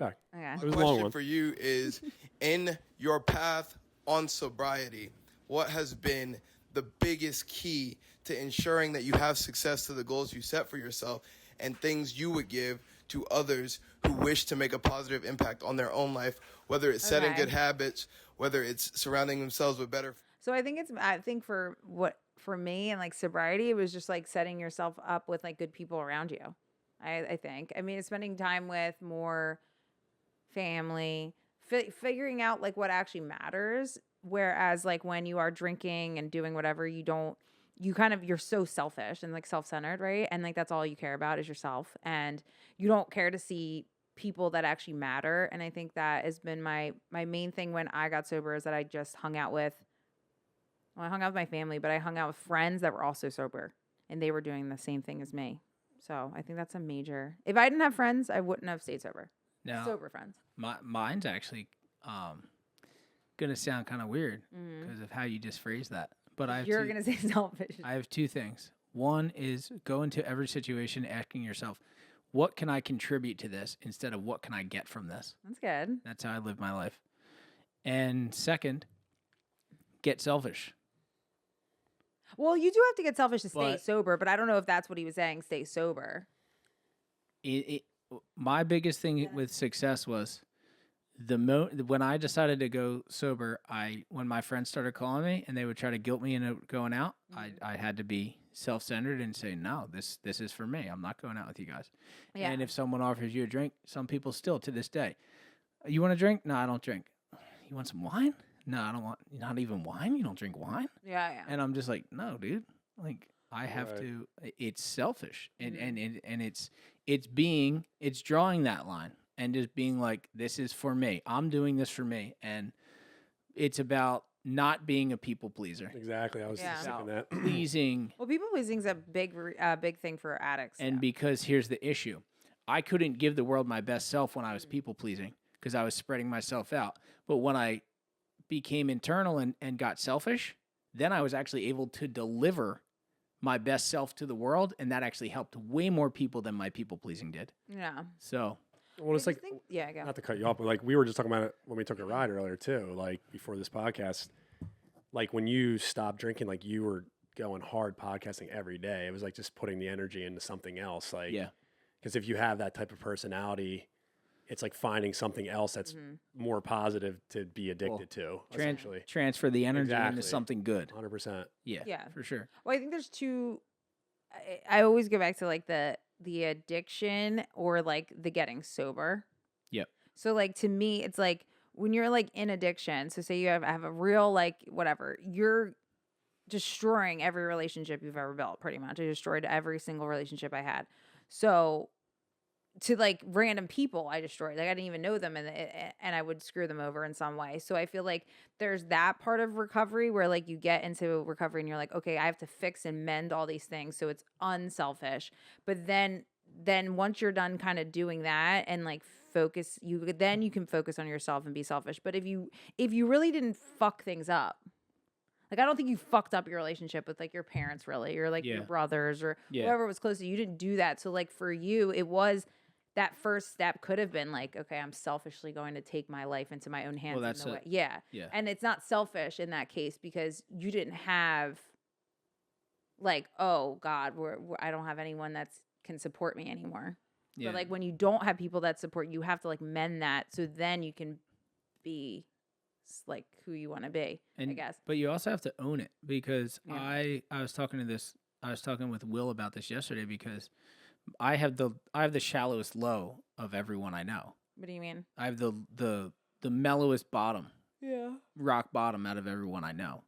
back. Okay. It was a long Question one. for you is, in your path on sobriety, what has been the biggest key to ensuring that you have success to the goals you set for yourself and things you would give to others who wish to make a positive impact on their own life, whether it's setting Okay. good habits, whether it's surrounding themselves with better. So I think for me and like sobriety, it was just like setting yourself up with like good people around you. I think. I mean, it's spending time with more family, figuring out like what actually matters. Whereas like when you are drinking and doing whatever, you're so selfish and like self-centered, right? And like that's all you care about is yourself, and you don't care to see people that actually matter. And I think that has been my main thing when I got sober, is that I just hung out with. Well, I hung out with my family, but I hung out with friends that were also sober, and they were doing the same thing as me. So I think that's a major. If I didn't have friends, I wouldn't have stayed sober. Now, Sober friends. mine's actually gonna sound kind of weird because of how you just phrased that. But You're gonna say selfish. I have two things. One is go into every situation asking yourself, what can I contribute to this instead of what can I get from this? That's good. That's how I live my life. And second, get selfish. Well, you do have to get selfish to stay But- sober, but I don't know if that's what he was saying. Stay sober. My biggest thing with success was when I decided to go sober. When my friends started calling me and they would try to guilt me into going out, I had to be self-centered and say, no, this is for me. I'm not going out with you guys. Yeah. And if someone offers you a drink, some people still to this day, you want a drink? No, I don't drink. You want some wine? No, I don't want. Not even wine. You don't drink wine? Yeah. And I'm just like, no, dude. Like I have Right. to. It's selfish, and it's drawing that line and just being like, this is for me. I'm doing this for me, and it's about not being a people pleaser, Exactly. I was Yeah. just thinking that. pleasing. Well, people pleasing's a big thing for addicts. And yeah. because here's the issue, I couldn't give the world my best self when I was people pleasing because I was spreading myself out. But when I became internal and got selfish, then I was actually able to deliver my best self to the world, and that actually helped way more people than my people pleasing did. Yeah. So Well, it's I like, just think, yeah, go. not to cut you off, but like we were just talking about it when we took a ride earlier too, like before this podcast. Like when you stopped drinking, like you were going hard podcasting every day. It was like just putting the energy into something else. Like, yeah, because if you have that type of personality, it's like finding something else that's more positive to be addicted to, essentially. transfer the energy Exactly. into something good. 100%. Yeah, Yeah. for sure. Well, I think there's two. I always go back to like the addiction or like the getting sober. Yep. So like to me, it's like when you're like in addiction. So say you have a real like whatever, you're destroying every relationship you've ever built. Pretty much, I destroyed every single relationship I had. So to like random people I destroyed, like I didn't even know them, and I would screw them over in some way. So I feel like there's that part of recovery where like you get into recovery and you're like, okay, I have to fix and mend all these things, so it's unselfish. But then once you're done kind of doing that and like focus, you can focus on yourself and be selfish. But if you really didn't fuck things up, like I don't think you fucked up your relationship with like your parents really, or like Yeah. your brothers or Yeah. whoever was close to you. You didn't do that. So like for you, it was that first step could have been like, okay, I'm selfishly going to take my life into my own hands. Well, that's in the it. way. Yeah. Yeah. And it's not selfish in that case because you didn't have like, oh God, I don't have anyone that can support me anymore. Yeah. But like when you don't have people that support you, have to like mend that so then you can be like who you want to be, I guess. But you also have to own it because Yeah. I was talking with Will about this yesterday because I have the shallowest low of everyone I know. What do you mean? I have the mellowest bottom, Yeah. rock bottom out of everyone I know.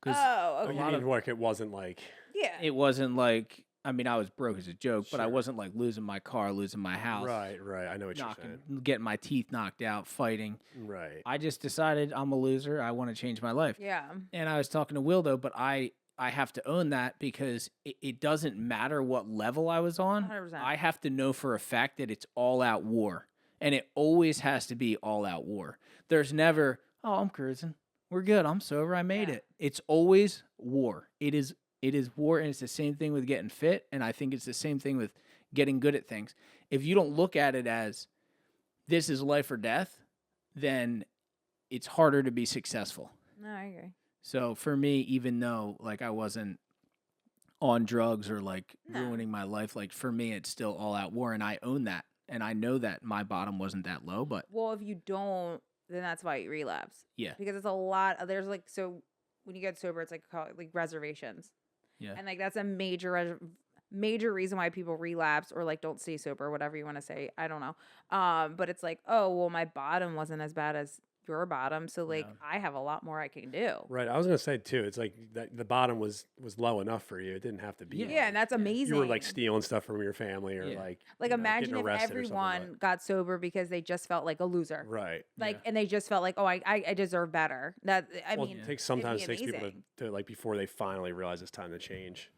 Because Oh, Oh, okay. you mean like it wasn't like, Yeah. it wasn't like, I mean, I was broke as a joke, but I Sure. wasn't like losing my car, losing my house, right. I know what you're saying. getting my teeth knocked out, fighting. Right. I just decided I'm a loser. I want to change my life. Yeah. And I was talking to Will though, but I have to own that because it doesn't matter what level I was on. 100%. I have to know for a fact that it's all out war. And it always has to be all out war. There's never, oh, I'm cruising. We're good. I'm sober. I made Yeah. it. It's always war. It is war, and it's the same thing with getting fit, and I think it's the same thing with getting good at things. If you don't look at it as this is life or death, then it's harder to be successful. No, I agree. So for me, even though like I wasn't on drugs or like No. ruining my life, like for me, it's still all out war, and I own that, and I know that my bottom wasn't that low, but Well, if you don't, then that's why you relapse. yeah, Because it's a lot. There's like, so when you get sober, it's like like reservations. yeah, And like that's a major reason why people relapse or like don't stay sober, whatever you want to say. I don't know. But it's like, oh well, my bottom wasn't as bad as your bottom, so like Yeah. I have a lot more I can do. Right. I was gonna say too. It's like that the bottom was low enough for you. It didn't have to be. Yeah. Yeah, and that's amazing. You were like stealing stuff from your family, or Yeah. like Like you know, imagine getting if arrested or something, everyone got sober because they just felt like a loser. Right. Like, Yeah. and they just felt like, oh, I deserve better. That I Well, mean, it takes it'd be sometimes takes people amazing. to like before they finally realize it's time to change.